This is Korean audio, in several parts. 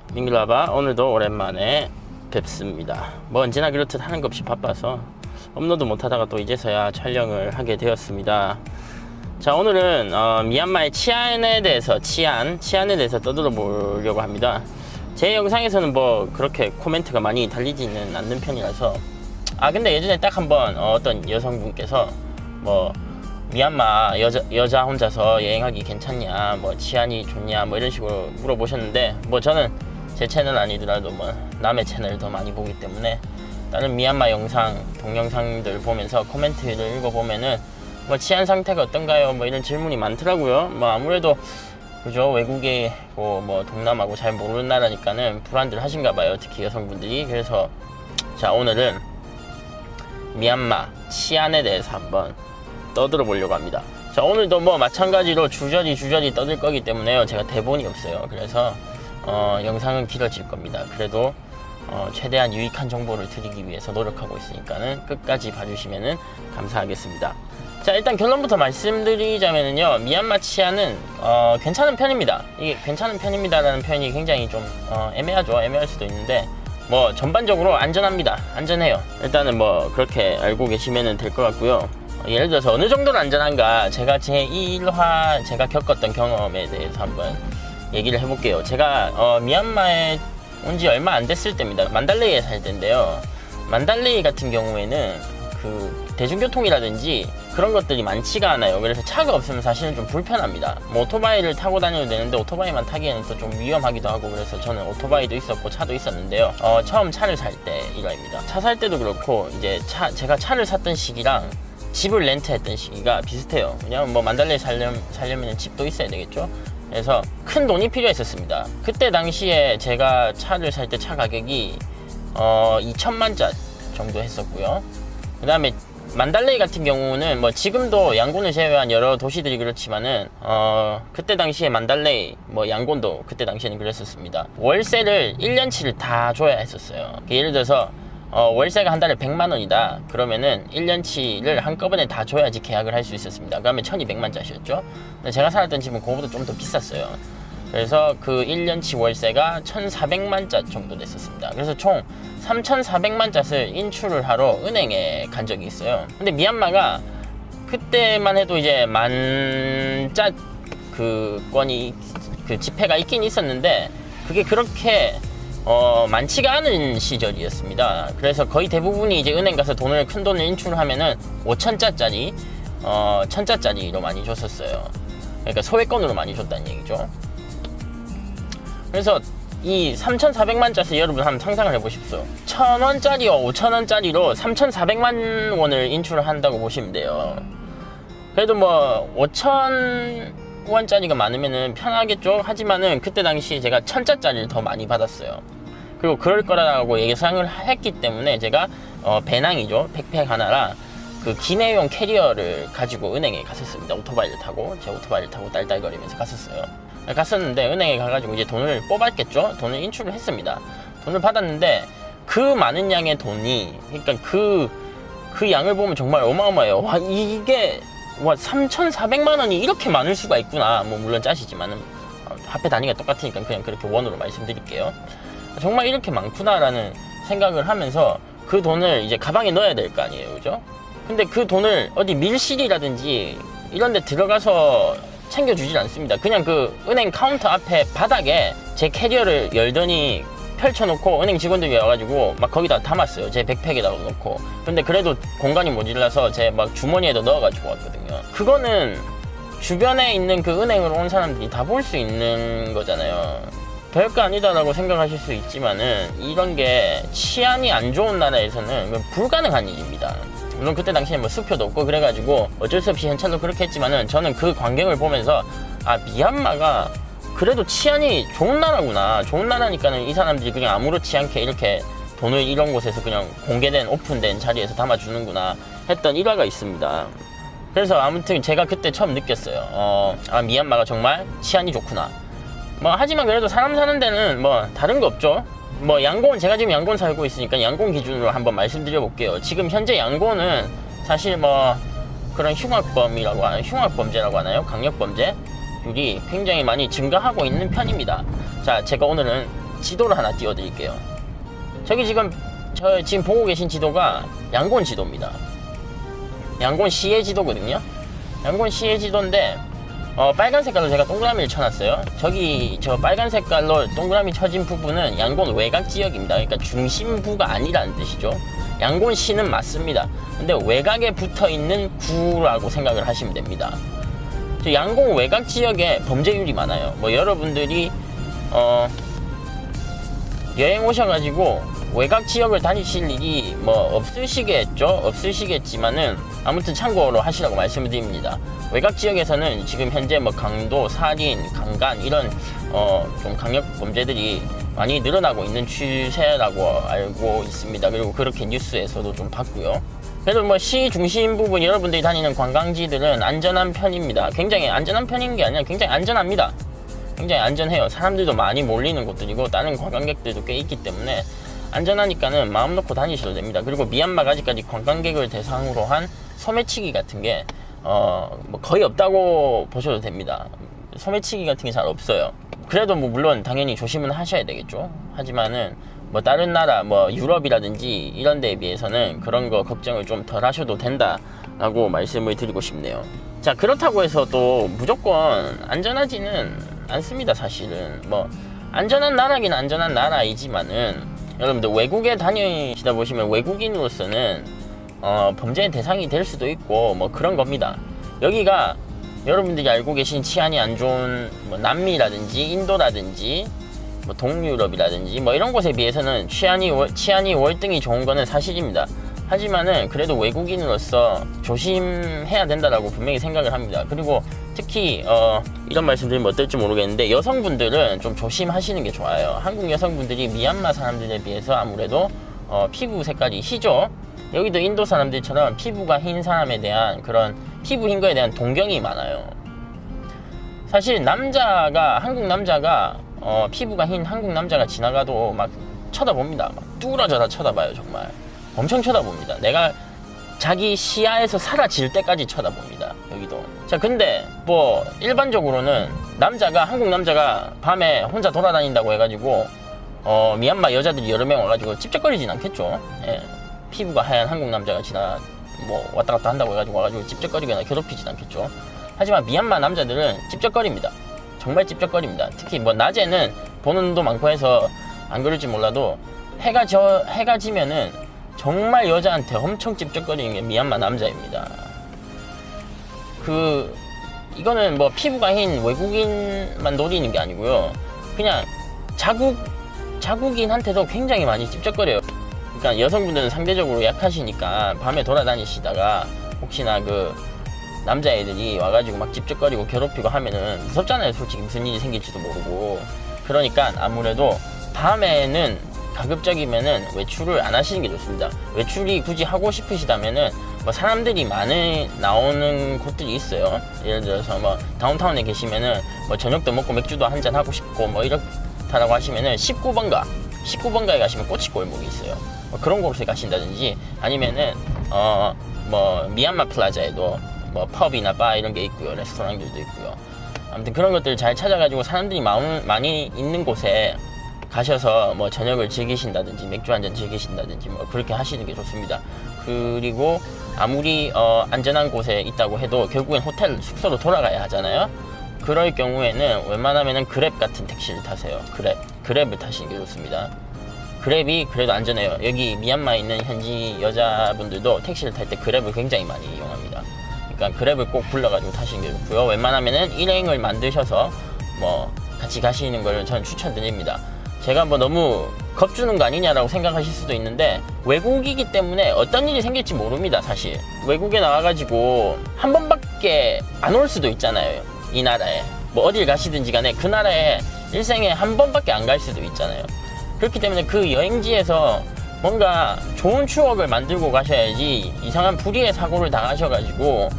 네, 민글라바 오늘도 오랜만에 뵙습니다. 뭐 언제나 그렇듯 하는 것 없이 바빠서 업로드 못하다가 또 이제서야 촬영을 하게 되었습니다. 자, 오늘은 미얀마의 치안에 대해서 떠들어 보려고 합니다. 제 영상에서는 뭐 그렇게 코멘트가 많이 달리지는 않는 편이라서 근데 예전에 딱 한번 어떤 여성분께서 뭐 미얀마 여자 혼자서 여행하기 괜찮냐, 뭐 치안이 좋냐, 뭐 이런 식으로 물어보셨는데, 뭐 저는 제 채널 아니더라도 뭐 남의 채널을 더 많이 보기 때문에 다른 미얀마 영상, 동영상들 보면서 코멘트를 읽어보면은 뭐 치안 상태가 어떤가요? 뭐 이런 질문이 많더라고요. 뭐 아무래도 그죠, 외국이고 뭐 동남아고 잘 모르는 나라니까는 불안들 하신가 봐요, 특히 여성분들이. 그래서 자, 오늘은 미얀마 치안에 대해서 한번 떠들어 보려고 합니다. 자, 오늘도 뭐 마찬가지로 주저리 떠들 거기 때문에요, 제가 대본이 없어요. 그래서 영상은 길어질 겁니다. 그래도 최대한 유익한 정보를 드리기 위해서 노력하고 있으니까는 끝까지 봐주시면은 감사하겠습니다. 자, 일단 결론부터 말씀드리자면요, 미얀마 치안은 괜찮은 편입니다. 이게 괜찮은 편입니다라는 표현이 굉장히 좀 애매하죠. 애매할 수도 있는데 뭐 전반적으로 안전합니다. 안전해요. 일단은 뭐 그렇게 알고 계시면은 될 것 같고요. 예를 들어서 어느 정도는 안전한가, 제가 제 1화 제가 겪었던 경험에 대해서 한번 얘기를 해볼게요. 제가 미얀마에 온 지 얼마 안 됐을 때입니다. 만달레이에 살 때인데요, 만달레이 같은 경우에는 그 대중교통이라든지 그런 것들이 많지가 않아요. 그래서 차가 없으면 사실은 좀 불편합니다. 뭐 오토바이를 타고 다녀도 되는데 오토바이만 타기에는 또 좀 위험하기도 하고, 그래서 저는 오토바이도 있었고 차도 있었는데요. 처음 차를 살 때 이거입니다. 차 살 때도 그렇고, 이제 제가 차를 샀던 시기랑 집을 렌트했던 시기가 비슷해요. 왜냐면 뭐 만달레이 살려면 집도 있어야 되겠죠. 그래서 큰 돈이 필요했었습니다. 그때 당시에 제가 차를 살 때 차 가격이 2천만짜 정도 했었고요. 그 다음에 만달레이 같은 경우는 뭐 지금도 양곤을 제외한 여러 도시들이 그렇지만은 그때 당시에 만달레이, 뭐 양곤도 그때 당시에는 그랬었습니다. 월세를 1년치를 다 줘야 했었어요. 예를 들어서 월세가 한 달에 100만 원이다 그러면은 1년치를 한꺼번에 다 줘야지 계약을 할 수 있었습니다. 그러면 1200만짜리였죠. 근데 제가 살았던 집은 그거보다 좀 더 비쌌어요. 그래서 그 1년치 월세가 1400만짜 정도 됐었습니다. 그래서 총 3400만짜리를 인출을 하러 은행에 간 적이 있어요. 근데 미얀마가 그때만 해도 이제 만짜 그 건이, 그 지폐가 있긴 있었는데 그게 그렇게 많지가 않은 시절이었습니다. 그래서 거의 대부분이 이제 은행 가서 큰 돈을 인출하면은 5천짜리, 1000짜리로 많이 줬었어요. 그러니까 소액건으로 많이 줬다는 얘기죠. 그래서 이 3,400만짜리 여러분 한번 상상을 해보십시오. 1,000원짜리와 5,000원짜리로 3,400만 원을 인출을 한다고 보시면 돼요. 그래도 뭐 5,000원짜리가 많으면은 편하겠죠. 하지만은 그때 당시 제가 1,000짜리를 더 많이 받았어요. 그리고 그럴 거라고 예상을 했기 때문에 제가 배낭이죠, 백팩 하나랑 그 기내용 캐리어를 가지고 은행에 갔었습니다. 제 오토바이를 타고 딸딸거리면서 갔었는데 은행에 가가지고 이제 돈을 뽑았겠죠. 돈을 인출을 했습니다. 돈을 받았는데 그 많은 양의 돈이, 그러니까 그 양을 보면 정말 어마어마해요. 와, 이게 3,400만 원이 이렇게 많을 수가 있구나. 뭐 물론 짜시지만은 화폐 단위가 똑같으니까 그냥 그렇게 원으로 말씀드릴게요. 정말 이렇게 많구나라는 생각을 하면서 그 돈을 이제 가방에 넣어야 될 거 아니에요, 그죠? 근데 그 돈을 어디 밀실이라든지 이런 데 들어가서 챙겨주질 않습니다. 그냥 그 은행 카운터 앞에 바닥에 제 캐리어를 열더니 펼쳐놓고 은행 직원들이 와가지고 막 거기다 담았어요. 제 백팩에다 넣고. 근데 그래도 공간이 모자라서 제 막 주머니에도 넣어가지고 왔거든요. 그거는 주변에 있는 그 은행으로 온 사람들이 다 볼 수 있는 거잖아요. 별거 아니다라고 생각하실 수 있지만은 이런 게 치안이 안 좋은 나라에서는 불가능한 일입니다. 물론 그때 당시에 뭐 수표도 없고 그래가지고 어쩔 수 없이 현찰로 그렇게 했지만은 저는 그 광경을 보면서 미얀마가 그래도 치안이 좋은 나라구나. 좋은 나라니까는 이 사람들이 그냥 아무렇지 않게 이렇게 돈을 이런 곳에서 그냥 공개된 오픈된 자리에서 담아주는구나 했던 일화가 있습니다. 그래서 아무튼 제가 그때 처음 느꼈어요. 미얀마가 정말 치안이 좋구나. 뭐 하지만 그래도 사람 사는 데는 뭐 다른 거 없죠. 뭐 양곤, 제가 지금 양곤 살고 있으니까 양곤 기준으로 한번 말씀드려 볼게요. 지금 현재 양곤은 사실 뭐 그런 흉악범죄라고 하나요? 강력범죄율이 굉장히 많이 증가하고 있는 편입니다. 자, 제가 오늘은 지도를 하나 띄워드릴게요. 저기 지금 지금 보고 계신 지도가 양곤 지도입니다. 양곤 시의 지도거든요. 양곤 시의 지도인데 빨간 색깔로 제가 동그라미를 쳐놨어요. 저 빨간 색깔로 동그라미 쳐진 부분은 양곤 외곽 지역입니다. 그러니까 중심부가 아니라는 뜻이죠. 양곤 시는 맞습니다. 근데 외곽에 붙어있는 구라고 생각을 하시면 됩니다. 양곤 외곽 지역에 범죄율이 많아요. 뭐 여러분들이 여행 오셔가지고 외곽 지역을 다니실 일이 뭐 없으시겠지만은 아무튼 참고로 하시라고 말씀을 드립니다. 외곽 지역에서는 지금 현재 뭐 강도, 살인, 강간 이런 좀 강력 범죄들이 많이 늘어나고 있는 추세라고 알고 있습니다. 그리고 그렇게 뉴스에서도 좀 봤고요. 그래도 뭐 시 중심 부분 여러분들이 다니는 관광지들은 안전한 편입니다. 굉장히 안전한 편인 게 아니라 굉장히 안전합니다. 굉장히 안전해요. 사람들도 많이 몰리는 곳들이고 다른 관광객들도 꽤 있기 때문에 안전하니까는 마음 놓고 다니셔도 됩니다. 그리고 미얀마가 아직까지 관광객을 대상으로 한 소매치기 같은 게 뭐 거의 없다고 보셔도 됩니다. 소매치기 같은 게 잘 없어요. 그래도 뭐 물론 당연히 조심은 하셔야 되겠죠. 하지만은 뭐 다른 나라 뭐 유럽이라든지 이런 데에 비해서는 그런 거 걱정을 좀 덜 하셔도 된다라고 말씀을 드리고 싶네요. 자, 그렇다고 해서 또 무조건 안전하지는 않습니다. 사실은 뭐 안전한 나라긴 안전한 나라이지만은 여러분들 외국에 다니시다 보시면 외국인으로서는 범죄의 대상이 될 수도 있고 뭐 그런 겁니다. 여기가 여러분들이 알고 계신 치안이 안 좋은 뭐 남미라든지 인도라든지 뭐 동유럽이라든지 뭐 이런 곳에 비해서는 치안이 월등히 좋은 거는 사실입니다. 하지만은 그래도 외국인으로서 조심해야 된다라고 분명히 생각을 합니다. 그리고 특히 이런 말씀드리면 어떨지 모르겠는데 여성분들은 좀 조심하시는 게 좋아요. 한국 여성분들이 미얀마 사람들에 비해서 아무래도 피부 색깔이 희죠. 여기도 인도 사람들처럼 피부가 흰 사람에 대한 그런 피부 흰 거에 대한 동경이 많아요. 사실 한국 남자가 피부가 흰 한국 남자가 지나가도 막 쳐다봅니다. 막 뚫어져라 쳐다봐요. 정말 엄청 쳐다봅니다. 내가 자기 시야에서 사라질 때까지 쳐다봅니다. 여기도. 자, 근데 뭐 일반적으로는 한국 남자가 밤에 혼자 돌아다닌다고 해가지고 미얀마 여자들이 여러 명 와가지고 찝쩍거리진 않겠죠. 예. 피부가 하얀 한국 남자가 뭐 왔다 갔다 한다고 해가지고 와가지고 찝쩍거리거나 괴롭히진 않겠죠. 하지만 미얀마 남자들은 찝쩍거립니다. 정말 찝쩍거립니다. 특히 뭐 낮에는 보는 눈도 많고 해서 안 그럴지 몰라도 해가 지면은 정말 여자한테 엄청 찝쩍거리는 게 미얀마 남자입니다. 이거는 뭐 피부가 흰 외국인만 노리는 게 아니고요. 그냥 자국인한테도 굉장히 많이 찝쩍거려요. 그러니까 여성분들은 상대적으로 약하시니까 밤에 돌아다니시다가 혹시나 남자애들이 와가지고 막 찝쩍거리고 괴롭히고 하면은 무섭잖아요. 솔직히 무슨 일이 생길지도 모르고. 그러니까 아무래도 밤에는 가급적이면은 외출을 안 하시는 게 좋습니다. 외출이 굳이 하고 싶으시다면은 뭐 사람들이 많이 나오는 곳들이 있어요. 예를 들어서 뭐 다운타운에 계시면은 뭐 저녁도 먹고 맥주도 한잔 하고 싶고 뭐 이렇다라고 하시면은 19번가에 가시면 꼬치골목이 있어요. 뭐 그런 곳에 가신다든지 아니면은 뭐 미얀마 플라자에도 뭐 펍이나 바 이런 게 있고요. 레스토랑들도 있고요. 아무튼 그런 것들 잘 찾아가지고 사람들이 많이 있는 곳에 가셔서 뭐 저녁을 즐기신다든지 맥주 한잔 즐기신다든지 뭐 그렇게 하시는 게 좋습니다. 그리고 아무리 안전한 곳에 있다고 해도 결국엔 호텔 숙소로 돌아가야 하잖아요. 그럴 경우에는 웬만하면은 그랩 같은 택시를 타세요. 그랩을 타시는 게 좋습니다. 그랩이 그래도 안전해요. 여기 미얀마에 있는 현지 여자분들도 택시를 탈 때 그랩을 굉장히 많이 이용합니다. 그러니까 그랩을 꼭 불러가지고 타시는 게 좋고요. 웬만하면은 일행을 만드셔서 뭐 같이 가시는 걸 저는 추천드립니다. 제가 뭐 너무 겁주는 거 아니냐라고 생각하실 수도 있는데 외국이기 때문에 어떤 일이 생길지 모릅니다. 사실 외국에 나와가지고 한 번밖에 안 올 수도 있잖아요. 이 나라에 뭐 어딜 가시든지 간에 그 나라에 일생에 한 번밖에 안 갈 수도 있잖아요. 그렇기 때문에 그 여행지에서 뭔가 좋은 추억을 만들고 가셔야지 이상한 불의의 사고를 당하셔가지고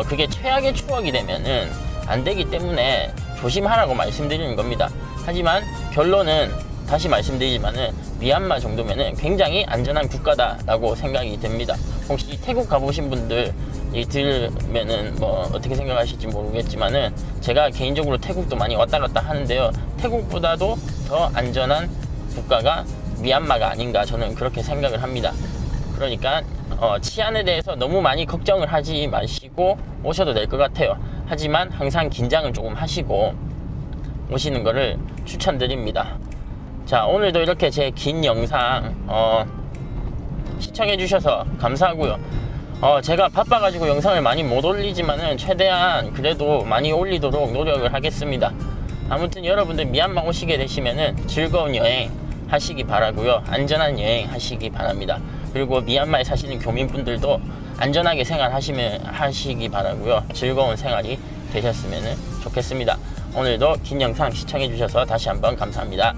그게 최악의 추억이 되면은 안 되기 때문에 조심하라고 말씀드리는 겁니다. 하지만 결론은 다시 말씀드리지만은 미얀마 정도면은 굉장히 안전한 국가다라고 생각이 됩니다. 혹시 태국 가보신 분들이 들으면은 뭐 어떻게 생각하실지 모르겠지만은 제가 개인적으로 태국도 많이 왔다 갔다 하는데요. 태국보다도 더 안전한 국가가 미얀마가 아닌가 저는 그렇게 생각을 합니다. 그러니까 치안에 대해서 너무 많이 걱정을 하지 마시고 오셔도 될 것 같아요. 하지만 항상 긴장을 조금 하시고 오시는 거를 추천드립니다. 자, 오늘도 이렇게 제 긴 영상 시청해 주셔서 감사하고요. 제가 바빠가지고 영상을 많이 못 올리지만은 최대한 그래도 많이 올리도록 노력을 하겠습니다. 아무튼 여러분들 미얀마 오시게 되시면은 즐거운 여행 하시기 바라고요. 안전한 여행 하시기 바랍니다. 그리고 미얀마에 사시는 교민분들도 안전하게 하시기 바라고요. 즐거운 생활이 되셨으면 좋겠습니다. 오늘도 긴 영상 시청해 주셔서 다시 한번 감사합니다.